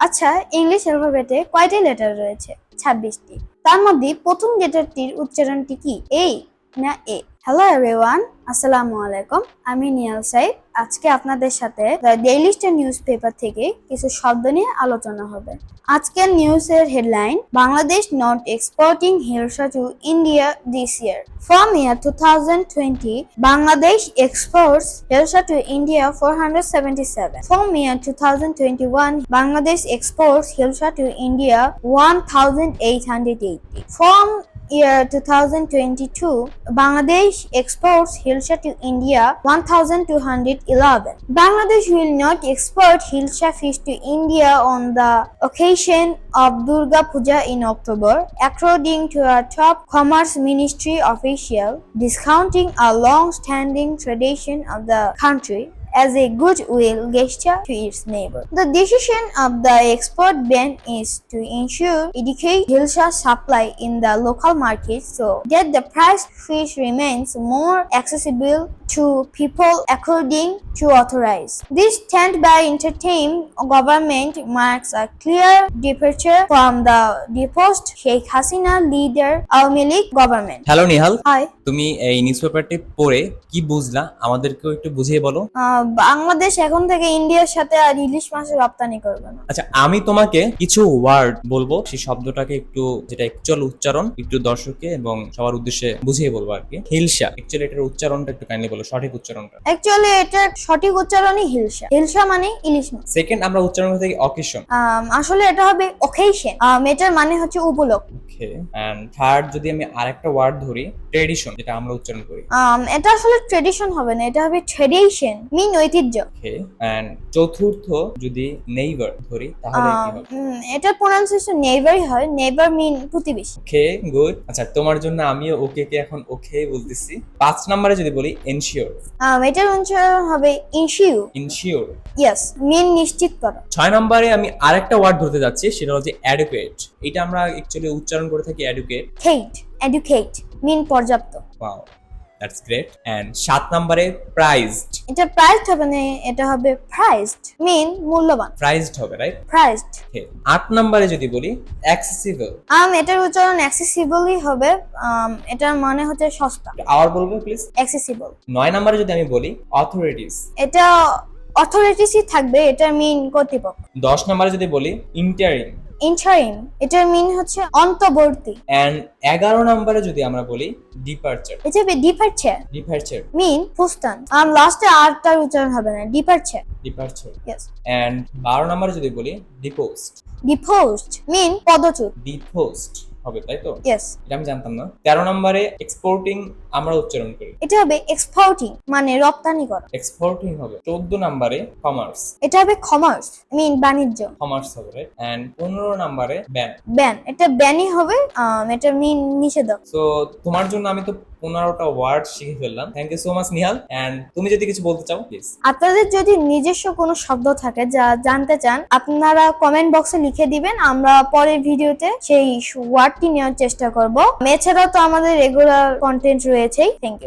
আচ্ছা, ইংলিশ অ্যালফাবেটে কয়টি লেটার রয়েছে? 26টি। তার মধ্যে প্রথম লেটারটির উচ্চারণটি কি? এ না এ? হ্যালো এভরিওয়ান, আসসালামু আলাইকুম। আমি নিয়াল সাইদ। আজকে আপনাদের সাথে the daily star news paper থেকে কিছু শব্দ নিয়ে আলোচনা হবে। আজকের নিউজের headline, Bangladesh not exporting hilsa to India this year. From year 2020, Bangladesh exports hilsa to India 477. From year 2021, Bangladesh exports hilsa to India 1880. From year 2022, Bangladesh exports hilsa to India 1211. Bangladesh will not export hilsa fish to India on the occasion of Durga Puja in October, according to a top Commerce Ministry official, discounting a long-standing tradition of the country as a goodwill gesture to its neighbor. The decision of the export ban is to ensure adequate hilsa supply in the local market so that the price fish remains more accessible to people according to authorize. This stand by entertain government marks a clear departure from the deposed Sheikh Hasina leader Awaमी League government. Hello Nihal, Hi. তুমি এই news পেপারটি পড়ে কি বুঝলা আমাদেরকেও একটু বুঝিয়ে বলো। বাংলাদেশ এখন থেকে ইন্ডিয়ার সাথে আর ইলিশ মাছের রপ্তানি করবে না। আচ্ছা, আমি তোমাকে কিছু ওয়ার্ড বলবো, সেই শব্দটাকে একটু যেটা অ্যাকচুয়াল উচ্চারণ একটু দর্শককে এবং সবার উদ্দেশ্যে বুঝিয়ে বলবো আর কি। হিলসা, অ্যাকচুয়ালি এটার উচ্চারণটা একটু কাইন্ডলি বলো, সঠিক উচ্চারণটা। অ্যাকচুয়ালি এটার সঠিক উচ্চারণই হিলসা। হিলসা মানে ইলিশ মাছ। সেকেন্ড, আমরা উচ্চারণ করতে থাকি অকেশন। আসলে এটা হবে অকেশন। এটার মানে হচ্ছে উপলক্ষ। ওকে। এন্ড থার্ড, যদি আমি আরেকটা ওয়ার্ড ধরি, ট্রেডিশন, যেটা আমরা উচ্চারণ করি। এটা আসলে ট্রেডিশন হবে না, এটা হবে ট্রেডিশন, মিন ঐতিহ্য। ওকে। এন্ড চতুর্থ, যদি নেইবার ধরি তাহলে কি হবে? এটা প্রনাউন্সিয়েশন নেইবারই হয়। নেইবার মিন প্রতিবেশী। ওকে, গুড। আচ্ছা, তোমার জন্য আমিও ওকে কে এখন ওকে বলতেছি। 5 নম্বরে যদি বলি এনশিওর। এটার উচ্চারণ হবে ইনশিউ। ইনশিওর। ইয়েস, মিন নিশ্চিত করা। 6 নম্বরে আমি আরেকটা ওয়ার্ড ধরতে যাচ্ছি, সেটা হচ্ছে অ্যাডুকেট। এটা আমরা অ্যাকচুয়ালি উচ্চারণ করে থাকি অ্যাডুকেট। হেইট, এডুকেট মিন পর্যাপ্ত। Wow, that's great. এন্ড 7 নম্বরে প্রাইজড। এটা প্রাইসড হবে না, এটা হবে প্রাইসড মিন মূল্যবান। প্রাইজড হবে, রাইট? প্রাইসড। ওকে। 8 নম্বরে যদি বলি অ্যাক্সেসিবল। এটার উচ্চারণ অ্যাক্সেসিবলই হবে। এটার মানে হচ্ছে সস্তা। আবার বলবো প্লিজ। অ্যাক্সেসিবল। 9 নম্বরে যদি আমি বলি অথরিটিস। এটা অথরিটিসই থাকবে, এটার মিন কর্তৃপক্ষ। 10 নম্বরে যদি বলি ইন্টারিম। ইন্টারিম, এটার মিন হচ্ছে অন্তর্বর্তী। এন্ড 11 নম্বরে যদি আমরা বলি ডিপারচার। এটা হবে ডিপারচার। ডিপারচার। মিন প্রস্থান। লাস্টে আরটার উচ্চারণ হবে না, ডিপারচার। ডিপারচার। ইয়েস। এন্ড 12 নম্বরে যদি বলি ডিপোস্ট। ডিপোস্ট মিন পদচ্যুত। ডিপোস্ট হবে, তাই তো? ইয়েস। এটা আমি জানতাম না। 13 নম্বরে এক্সপোর্টিং আমরা উচ্চারণ করি। এটা হবে এক্সপোর্টিং মানে রপ্তানি করা। এক্সপোর্টিং হবে। 14 নম্বরে কমার্স। এটা হবে কমার্স মিন বাণিজ্য। কমার্স হবে, রাইট? এন্ড 15 নম্বরে ব্যান। ব্যান, এটা ব্যানই হবে। এটা মিন নিষেধক। সো তোমার জন্য আমি তো 15টা ওয়ার্ড শিখে ফেললাম। Thank you so much Nihal. And তুমি যদি কিছু বলতে চাও প্লিজ। আপনাদের যদি নিজস্ব কোনো শব্দ থাকে যা জানতে চান, আপনারা কমেন্ট বক্সে লিখে দিবেন। আমরা পরের ভিডিওতে সেই ওয়ার্ডটি নেওয়ার চেষ্টা করব। এছাড়াও তো আমাদের রেগুলার কন্টেন্ট রয়েছেই। Thank you.